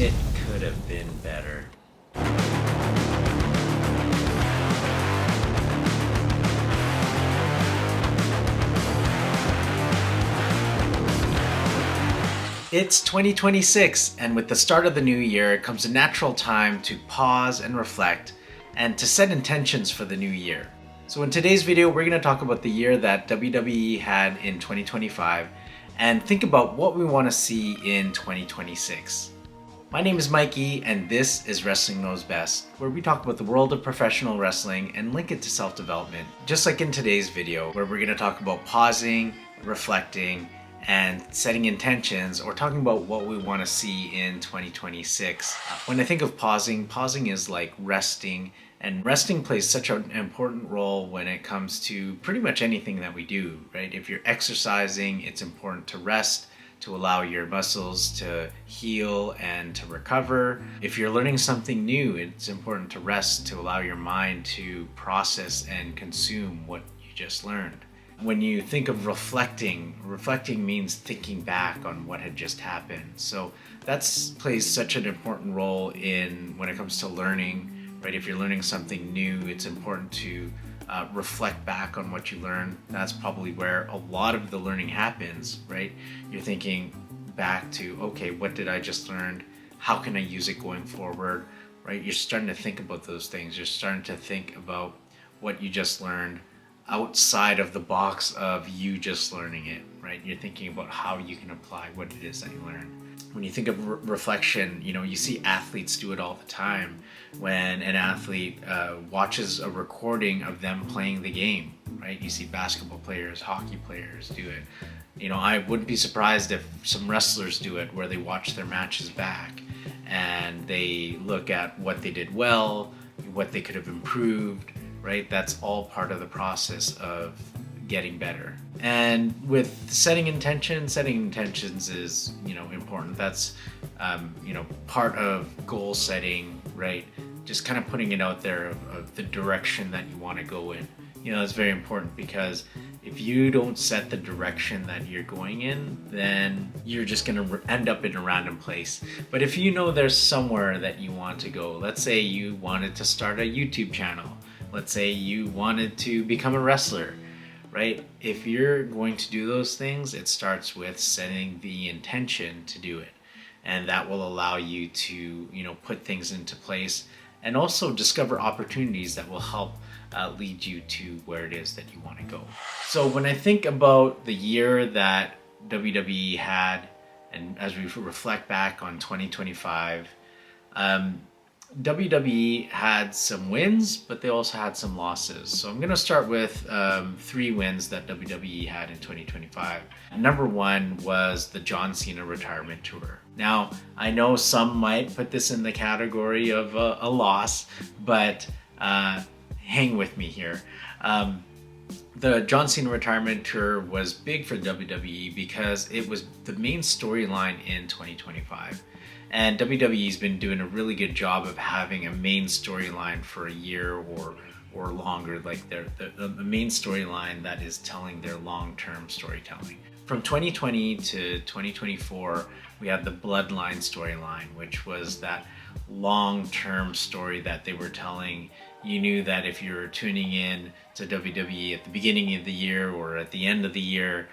It could have been better. It's 2026, and with the start of the new year comes a natural time to pause and reflect and to set intentions for the new year. So in today's video, we're going to talk about the year that WWE had in 2025 and think about what we want to see in 2026. My name is Mikey, and this is Wrestling Knows Best, where we talk about the world of professional wrestling and link it to self-development, just like in today's video, where we're going to talk about pausing, reflecting, and setting intentions, or talking about what we want to see in 2026. When I think of pausing is like resting, and resting plays such an important role when it comes to pretty much anything that we do, right? If you're exercising, it's important to rest, to allow your muscles to heal and to recover. If you're learning something new, it's important to rest, to allow your mind to process and consume what you just learned. When you think of reflecting means thinking back on what had just happened. So that plays such an important role in when it comes to learning, right? If you're learning something new, it's important to reflect back on what you learned. That's probably where a lot of the learning happens, right? You're thinking back to, okay, what did I just learn? How can I use it going forward, right? You're starting to think about those things. You're starting to think about what you just learned outside of the box of you just learning it, right? You're thinking about how you can apply what it is that you learned. When you think of reflection, you see athletes do it all the time. When an athlete watches a recording of them playing the game, right? You see basketball players, hockey players do it. I wouldn't be surprised if some wrestlers do it, where they watch their matches back and they look at what they did well, what they could have improved, right? That's all part of the process of getting better. And with setting intentions is, important. That's, part of goal setting, right? Just kind of putting it out there of the direction that you want to go in. It's very important, because if you don't set the direction that you're going in, then you're just going to end up in a random place. But if you know there's somewhere that you want to go, let's say you wanted to start a YouTube channel, let's say you wanted to become a wrestler, right? If you're going to do those things, it starts with setting the intention to do it. And that will allow you to, put things into place and also discover opportunities that will help lead you to where it is that you want to go. So when I think about the year that WWE had, and as we reflect back on 2025, WWE had some wins, but they also had some losses. So I'm going to start with 3 wins that WWE had in 2025. Number 1 was the John Cena retirement tour. Now, I know some might put this in the category of a loss, but hang with me here. The John Cena retirement tour was big for WWE because it was the main storyline in 2025. And WWE's been doing a really good job of having a main storyline for a year or longer, like the main storyline that is telling their long-term storytelling. From 2020 to 2024, we had the Bloodline storyline, which was that long-term story that they were telling. You knew that if you were tuning in to WWE at the beginning of the year or at the end of the year,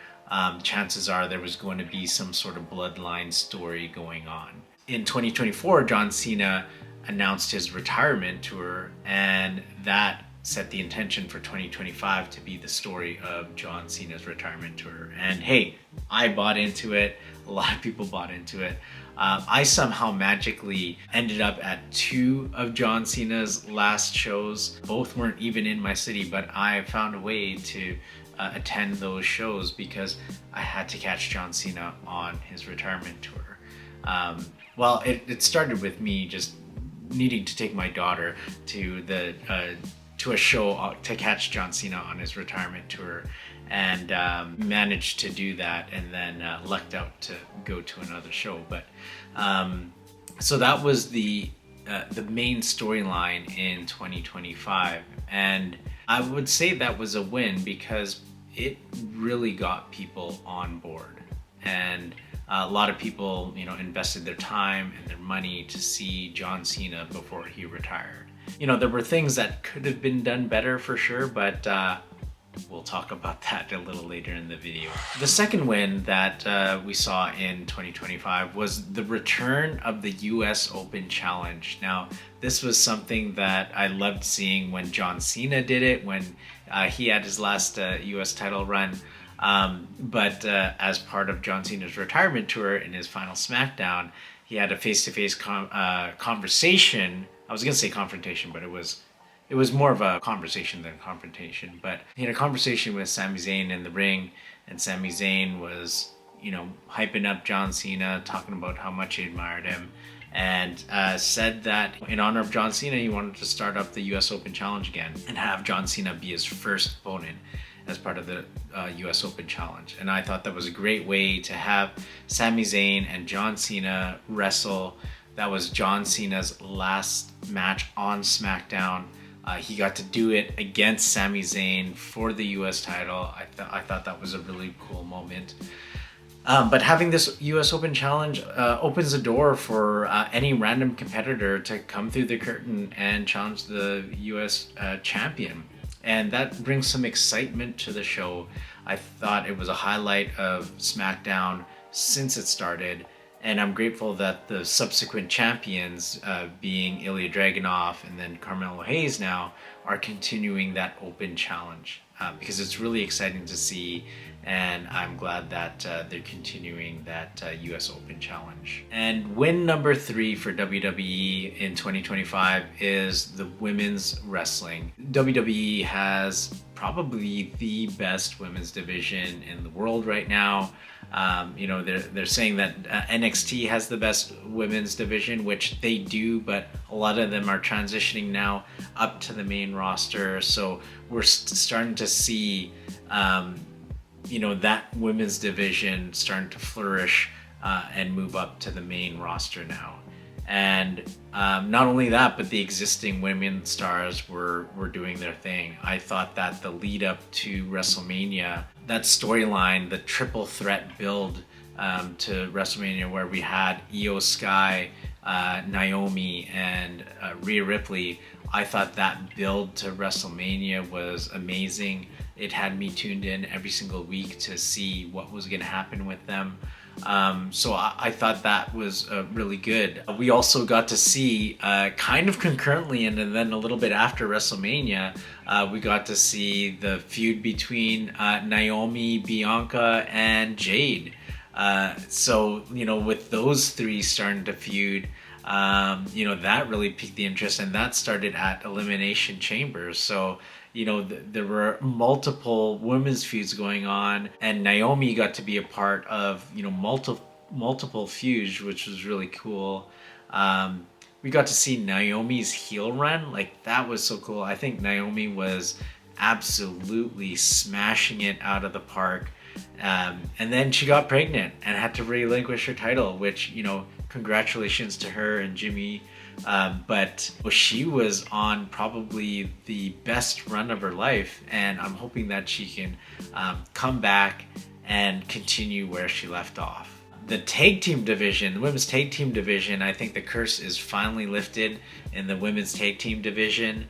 chances are there was going to be some sort of Bloodline story going on. In 2024, John Cena announced his retirement tour, and that set the intention for 2025 to be the story of John Cena's retirement tour. And hey, I bought into it. A lot of people bought into it. I somehow magically ended up at 2 of John Cena's last shows. Both weren't even in my city, but I found a way to attend those shows because I had to catch John Cena on his retirement tour. Well, it started with me just needing to take my daughter to a show to catch John Cena on his retirement tour, and managed to do that, and then lucked out to go to another show. But so that was the main storyline in 2025, and I would say that was a win because it really got people on board. And A lot of people, invested their time and their money to see John Cena before he retired. There were things that could have been done better for sure, but we'll talk about that a little later in the video. The second win that we saw in 2025 was the return of the US Open Challenge. Now, this was something that I loved seeing when John Cena did it, when he had his last US title run. But as part of John Cena's retirement tour in his final SmackDown, he had a face-to-face conversation. I was going to say confrontation, but it was more of a conversation than confrontation. But he had a conversation with Sami Zayn in the ring, and Sami Zayn was, hyping up John Cena, talking about how much he admired him, and said that in honor of John Cena, he wanted to start up the US Open Challenge again and have John Cena be his first opponent as part of the US Open Challenge. And I thought that was a great way to have Sami Zayn and John Cena wrestle. That was John Cena's last match on SmackDown. He got to do it against Sami Zayn for the US title. I thought that was a really cool moment. But having this US Open Challenge opens the door for any random competitor to come through the curtain and challenge the US champion. And that brings some excitement to the show. I thought it was a highlight of SmackDown since it started. And I'm grateful that the subsequent champions, being Ilya Dragunov and then Carmelo Hayes now, are continuing that open challenge. Because it's really exciting to see, and I'm glad that they're continuing that US Open Challenge. And win number 3 for WWE in 2025 is the women's wrestling. WWE has probably the best women's division in the world right now. They're saying that NXT has the best women's division, which they do, but a lot of them are transitioning now up to the main roster. So we're starting to see, that women's division starting to flourish and move up to the main roster now. And not only that, but the existing women stars were doing their thing. I thought that the lead up to WrestleMania, that storyline, the triple threat build to WrestleMania, where we had Io Sky, Naomi, and Rhea Ripley, I thought that build to WrestleMania was amazing. It had me tuned in every single week to see what was going to happen with them. So I thought that was really good. We also got to see, kind of concurrently and then a little bit after WrestleMania, we got to see the feud between Naomi, Bianca, and Jade. So, with those three starting to feud, that really piqued the interest, and that started at Elimination Chamber. So, there were multiple women's feuds going on, and Naomi got to be a part of, multiple feuds, which was really cool. We got to see Naomi's heel run. Like, that was so cool. I think Naomi was absolutely smashing it out of the park. And then she got pregnant and had to relinquish her title, which, congratulations to her and Jimmy. But she was on probably the best run of her life, and I'm hoping that she can come back and continue where she left off. The tag team division, the women's tag team division, I think the curse is finally lifted in the women's tag team division.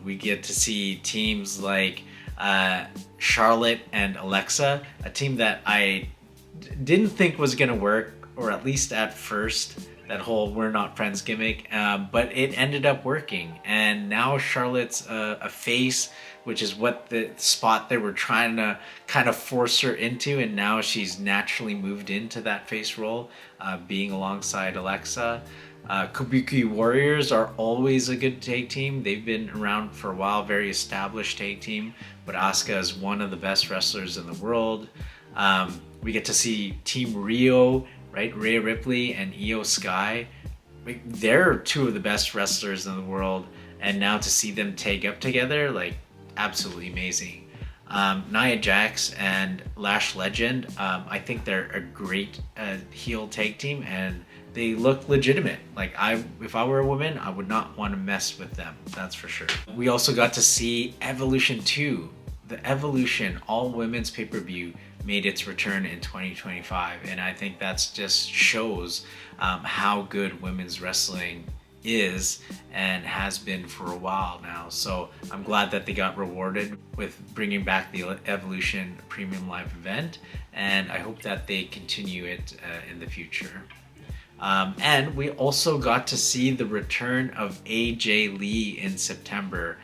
We get to see teams like Charlotte and Alexa, a team that I didn't think was going to work, or at least at first, that whole "we're not friends" gimmick, but it ended up working. And now Charlotte's a face, which is what the spot they were trying to kind of force her into, and now she's naturally moved into that face role, being alongside Alexa. Kabuki Warriors are always a good tag team. They've been around for a while, very established tag team, but Asuka is one of the best wrestlers in the world. We get to see Team Rio, right? Rhea Ripley and Io Sky. They're two of the best wrestlers in the world, and now to see them tag up together, absolutely amazing. Nia Jax and Lash Legend, I think they're a great heel tag team, and they look legitimate. If I were a woman, I would not want to mess with them, that's for sure. We also got to see Evolution 2, the Evolution all women's pay-per-view made its return in 2025, and I think that's just shows how good women's wrestling is and has been for a while now. So I'm glad that they got rewarded with bringing back the Evolution Premium Live event, and I hope that they continue it in the future. And we also got to see the return of AJ Lee in September,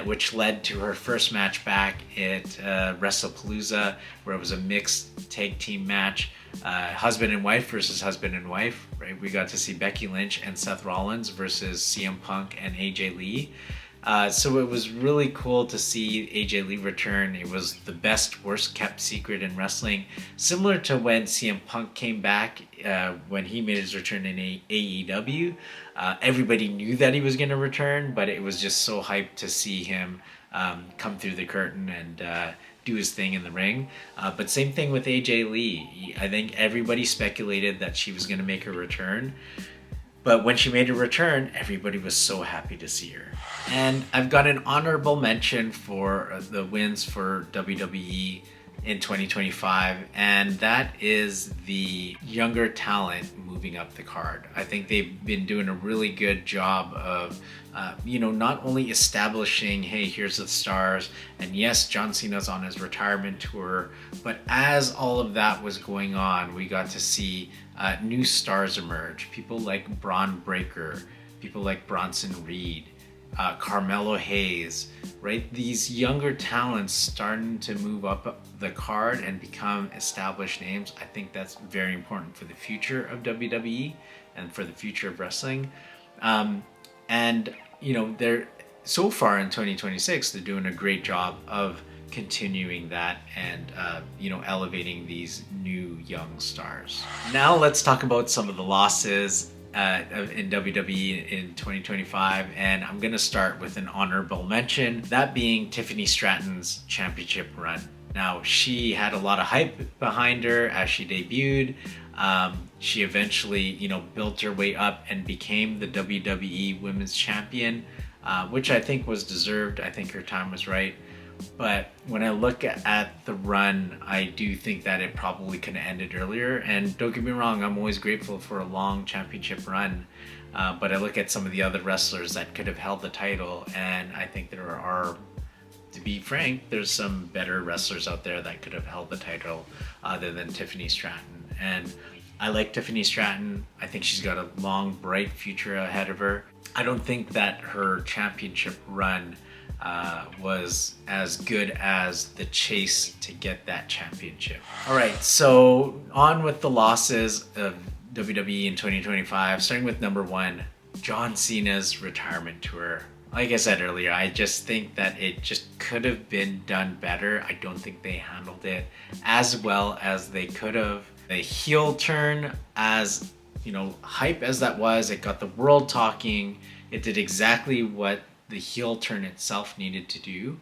which led to her first match back at WrestlePalooza, where it was a mixed tag team match, husband and wife versus husband and wife, right? We got to see Becky Lynch and Seth Rollins versus CM Punk and AJ Lee. So it was really cool to see AJ Lee return. It was the best, worst kept secret in wrestling, similar to when CM Punk came back when he made his return in AEW. Everybody knew that he was going to return, but it was just so hyped to see him come through the curtain and do his thing in the ring. But same thing with AJ Lee. I think everybody speculated that she was going to make her return. But when she made her return, everybody was so happy to see her. And I've got an honorable mention for the wins for WWE in 2025, and that is the younger talent moving up the card. I think they've been doing a really good job of, not only establishing, hey, here's the stars, and yes, John Cena's on his retirement tour, but as all of that was going on, we got to see new stars emerge. People like Braun Breaker, people like Bronson Reed, Carmelo Hayes, right? These younger talents starting to move up the card and become established names. I think that's very important for the future of WWE and for the future of wrestling. They're so far in 2026, they're doing a great job of continuing that and elevating these new young stars. Now let's talk about some of the losses in WWE in 2025, and I'm gonna start with an honorable mention, that being Tiffany Stratton's championship run. Now, she had a lot of hype behind her as she debuted. She eventually, built her way up and became the WWE Women's Champion, which I think was deserved. I think her time was right. But when I look at the run, I do think that it probably could have ended earlier. And don't get me wrong, I'm always grateful for a long championship run. But I look at some of the other wrestlers that could have held the title, and I think there are, to be frank, there's some better wrestlers out there that could have held the title other than Tiffany Stratton. And I like Tiffany Stratton. I think she's got a long, bright future ahead of her. I don't think that her championship run was as good as the chase to get that championship. All right, so on with the losses of WWE in 2025, starting with number one, John Cena's retirement tour. Like I said earlier, I just think that it just could have been done better. I don't think they handled it as well as they could have. The heel turn, as hype as that was, it got the world talking. It did exactly what the heel turn itself needed to do,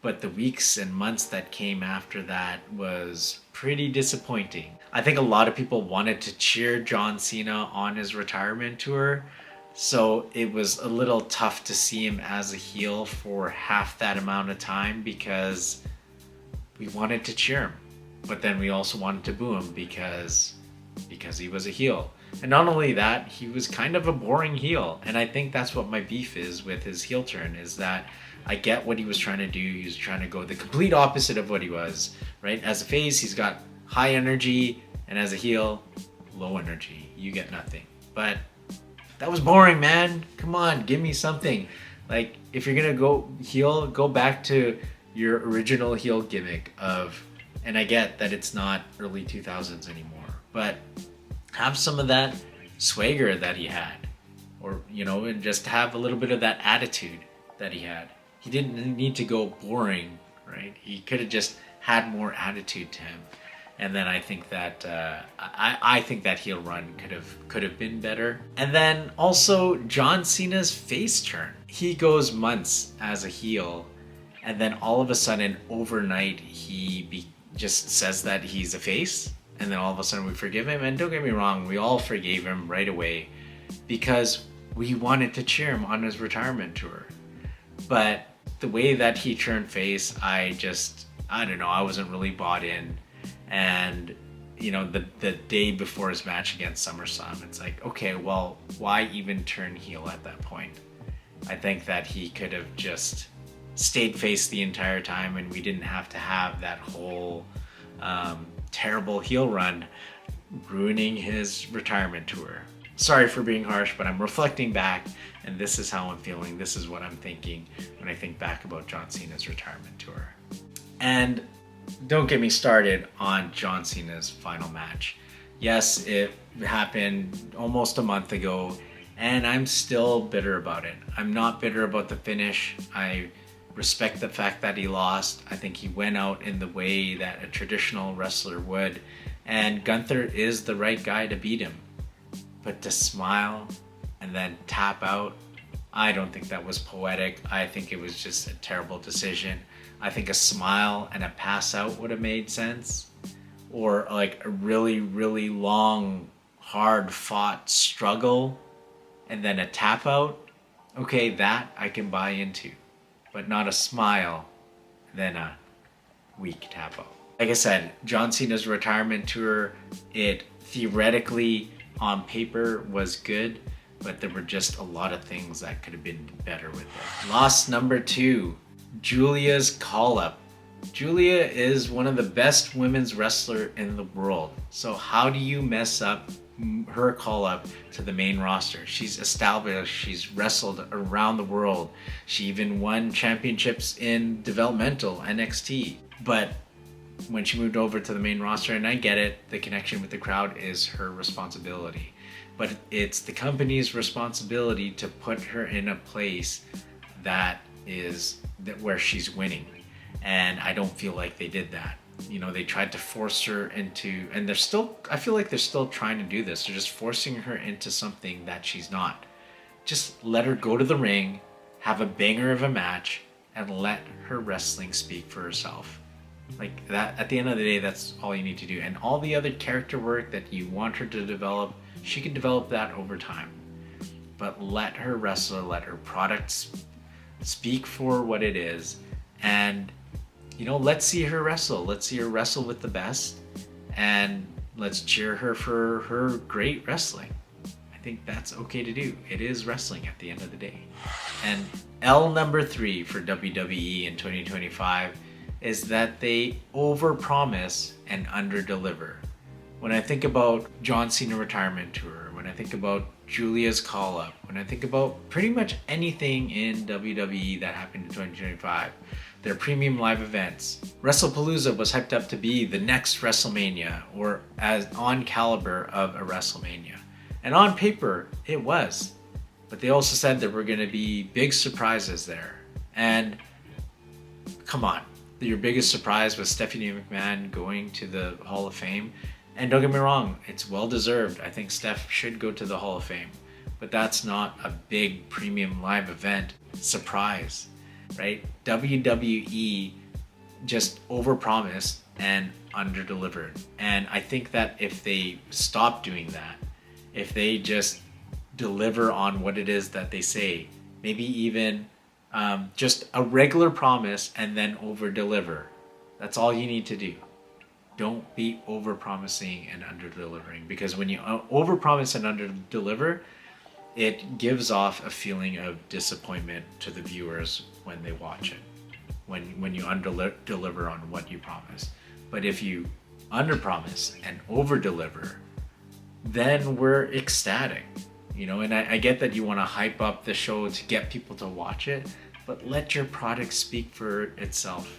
but the weeks and months that came after that was pretty disappointing. I think a lot of people wanted to cheer John Cena on his retirement tour, so it was a little tough to see him as a heel for half that amount of time because we wanted to cheer him, but then we also wanted to boo him because he was a heel. And not only that, he was kind of a boring heel. And I think that's what my beef is with his heel turn, is that I get what he was trying to do. He was trying to go the complete opposite of what he was, right? As a face, he's got high energy, and as a heel, low energy. You get nothing. But that was boring, man. Come on, give me something. Like, if you're gonna go heel, go back to your original heel gimmick of, and I get that it's not early 2000s anymore, but have some of that swagger that he had, or and just have a little bit of that attitude that he had. He didn't need to go boring, right? He could have just had more attitude to him. And then I think that I think that heel run could have been better. And then also John Cena's face turn. He goes months as a heel, and then all of a sudden overnight he just says that he's a face. And then all of a sudden we forgive him. And don't get me wrong, we all forgave him right away because we wanted to cheer him on his retirement tour. But the way that he turned face, I don't know, I wasn't really bought in. And the day before his match against SummerSlam, it's like, okay, well, why even turn heel at that point? I think that he could have just stayed face the entire time, and we didn't have to have that whole terrible heel run ruining his retirement tour. Sorry for being harsh, but I'm reflecting back, and this is how I'm feeling. This is what I'm thinking when I think back about John Cena's retirement tour. And don't get me started on John Cena's final match. Yes, it happened almost a month ago, and I'm still bitter about it. I'm not bitter about the finish. I respect the fact that he lost. I think he went out in the way that a traditional wrestler would, and Gunther is the right guy to beat him. But to smile and then tap out, I don't think that was poetic. I think it was just a terrible decision. I think a smile and a pass out would have made sense. Or like a really, really long, hard fought struggle and then a tap out. Okay, that I can buy into. But not a smile, then a weak tap out. Like I said, John Cena's retirement tour, it theoretically on paper was good, but there were just a lot of things that could have been better with it. Loss number 2, Julia's call-up. Julia is one of the best women's wrestlers in the world. So how do you mess up her call-up to the main roster? She's established, she's wrestled around the world. She even won championships in developmental NXT. But when she moved over to the main roster, and I get it, the connection with the crowd is her responsibility. But it's the company's responsibility to put her in a place that is where she's winning. And I don't feel like they did that. They tried to force her into, and I feel like they're still trying to do this. They're just forcing her into something that she's not. Just let her go to the ring, have a banger of a match, and let her wrestling speak for herself. Like that, at the end of the day, that's all you need to do. And all the other character work that you want her to develop, she can develop that over time. But let her wrestle, let her product speak for what it is, and let's see her wrestle. Let's see her wrestle with the best, and let's cheer her for her great wrestling. I think that's okay to do. It is wrestling at the end of the day. And L number 3 for WWE in 2025 is that they overpromise and underdeliver. When I think about John Cena retirement tour, when I think about Julia's call-up, when I think about pretty much anything in WWE that happened in 2025, their premium live events, WrestlePalooza was hyped up to be the next WrestleMania, or as on caliber of a WrestleMania. And on paper, it was. But they also said there were going to be big surprises there. And come on, your biggest surprise was Stephanie McMahon going to the Hall of Fame. And don't get me wrong, it's well deserved. I think Steph should go to the Hall of Fame. But that's not a big premium live event surprise, right? WWE just overpromised and underdelivered. And I think that if they stop doing that, if they just deliver on what it is that they say, maybe even just a regular promise and then over deliver. That's all you need to do. Don't be over promising and under delivering, because when you over promise and under deliver, it gives off a feeling of disappointment to the viewers when they watch it, when you under deliver on what you promise. But if you under promise and over deliver, then we're ecstatic. And I get that you want to hype up the show to get people to watch it, but let your product speak for itself.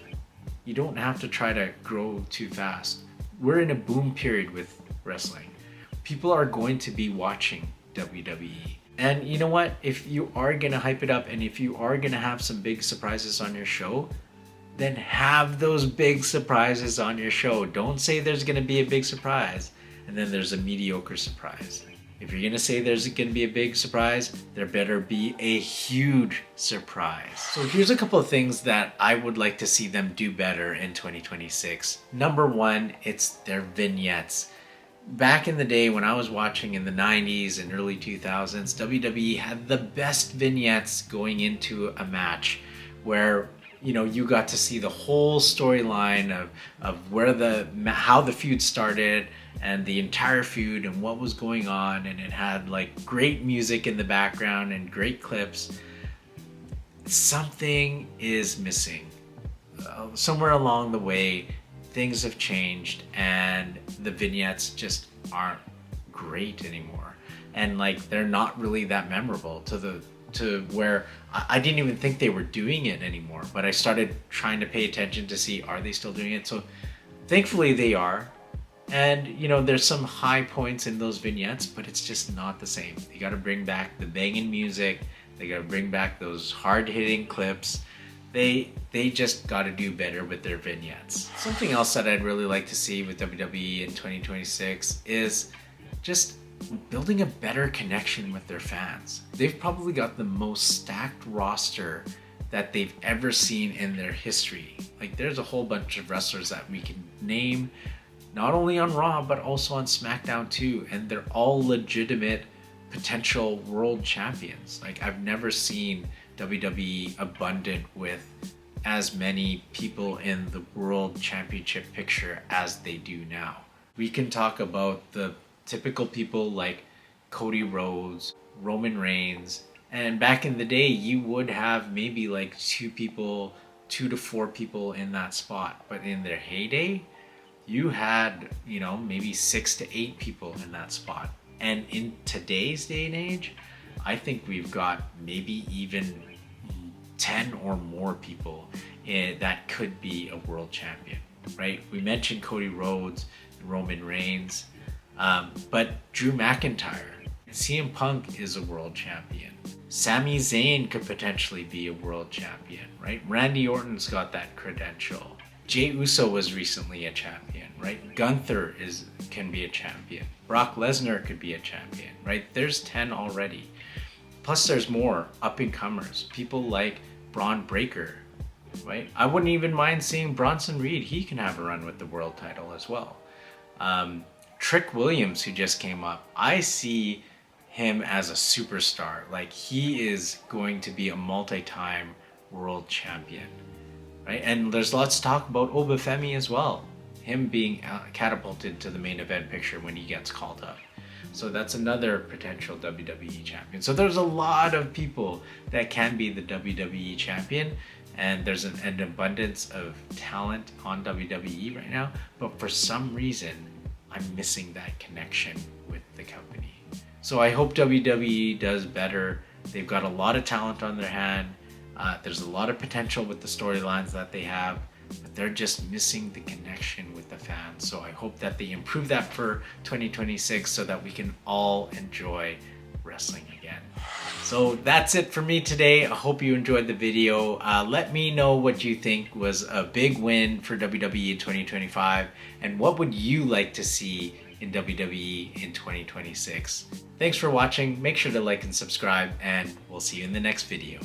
You don't have to try to grow too fast. We're in a boom period with wrestling. People are going to be watching WWE. And you know what? If you are going to hype it up, and if you are going to have some big surprises on your show, then have those big surprises on your show. Don't say there's going to be a big surprise and then there's a mediocre surprise. If you're going to say there's going to be a big surprise, there better be a huge surprise. So here's a couple of things that I would like to see them do better in 2026. Number 1, it's their vignettes. Back in the day when I was watching in the 90s and early 2000s, WWE had the best vignettes going into a match, where you got to see the whole storyline of how the feud started and the entire feud and what was going on, and it had like great music in the background and great clips. Something is missing. Somewhere along the way, things have changed and the vignettes just aren't great anymore. And like, they're not really that memorable to where I didn't even think they were doing it anymore, but I started trying to pay attention to see, are they still doing it? So thankfully they are. And there's some high points in those vignettes, but it's just not the same. You got to bring back the banging music. They got to bring back those hard-hitting clips. They just got to do better with their vignettes. Something else that I'd really like to see with WWE in 2026 is just building a better connection with their fans. They've probably got the most stacked roster that they've ever seen in their history. Like, there's a whole bunch of wrestlers that we can name, not only on Raw, but also on SmackDown too. And they're all legitimate potential world champions. Like, I've never seen WWE abundant with as many people in the world championship picture as they do now. We can talk about the typical people like Cody Rhodes, Roman Reigns, and back in the day you would have maybe like 2 to 4 people in that spot, but in their heyday you had maybe 6 to 8 people in that spot. And in today's day and age, I think we've got maybe even 10 or more people that could be a world champion, right? We mentioned Cody Rhodes, Roman Reigns, but Drew McIntyre, CM Punk is a world champion. Sami Zayn could potentially be a world champion, right? Randy Orton's got that credential. Jey Uso was recently a champion, right? Gunther can be a champion. Brock Lesnar could be a champion, right? There's 10 already. Plus there's more up-and-comers. People like Braun Breaker, right? I wouldn't even mind seeing Bronson Reed. He can have a run with the world title as well. Trick Williams, who just came up, I see him as a superstar. Like, he is going to be a multi-time world champion, right? And there's lots to talk about Obafemi as well. Him being catapulted to the main event picture when he gets called up. So that's another potential WWE champion. So there's a lot of people that can be the WWE champion, and there's an abundance of talent on WWE right now, but for some reason, I'm missing that connection with the company. So I hope WWE does better. They've got a lot of talent on their hand. There's a lot of potential with the storylines that they have, but they're just missing the connection with the fans. So I hope that they improve that for 2026 so that we can all enjoy wrestling again. So that's it for me today. I hope you enjoyed the video. Let me know what you think was a big win for WWE in 2025, and what would you like to see in WWE in 2026. Thanks for watching. Make sure to like and subscribe, and we'll see you in the next video.